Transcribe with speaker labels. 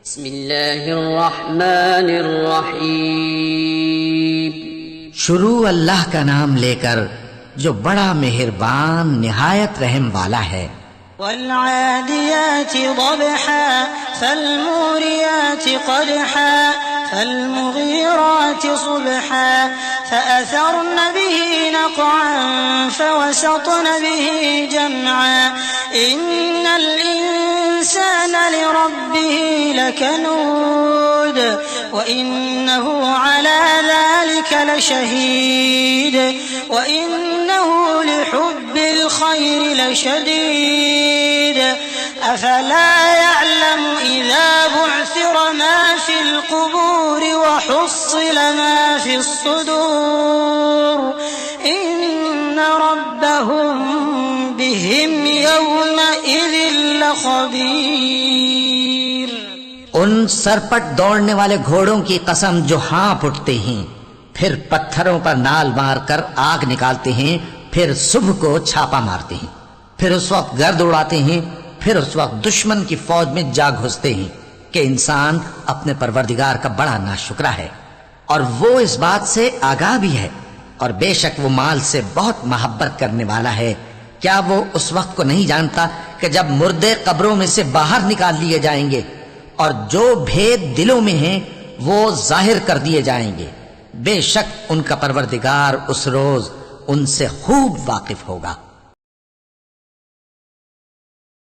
Speaker 1: बिस्मिल्लाहिर्रहमानिर्रहीम।
Speaker 2: शुरू अल्लाह का नाम लेकर जो बड़ा मेहरबान निहायत रहम वाला है।
Speaker 3: वल्आदियाति ज़बहा फल्मूरियाति क़दहा फल्मुग़ीराति सुबहा फअथरन बिही नक़अन फवसतन बिही जमअन इन्नल इंसान लिरब्बिही लकनूद वइन्नहु अला ज़ालिक लशहीद वइन्नहु लिहुब्बिल खैरि लशदीद अफला यअलम इज़ा बुअसिर मा फिल क़ुबूर वहुस्सिल मा फिस सुदूर इन्न रब्बहुम बिहिम यौमइज़िन लख़बीर।
Speaker 2: उन सरपट दौड़ने वाले घोड़ों की कसम जो हाँफ उठते हैं, फिर पत्थरों पर नाल मारकर आग निकालते हैं, फिर सुबह को छापा मारते हैं, फिर उस वक्त गर्द उड़ाते हैं, फिर उस वक्त दुश्मन की फौज में जा घुसते हैं कि इंसान अपने परवरदिगार का बड़ा नाशुक्रा है और वो इस बात से आगाह भी है और बेशक वो माल से बहुत मोहब्बत करने वाला है। क्या वो उस वक्त को नहीं जानता कि जब मुर्दे कब्रों में से बाहर निकाल लिए जाएंगे और जो भेद दिलों में हैं वो जाहिर कर दिए जाएंगे। बेशक उनका परवरदिगार उस रोज उनसे खूब वाकिफ होगा।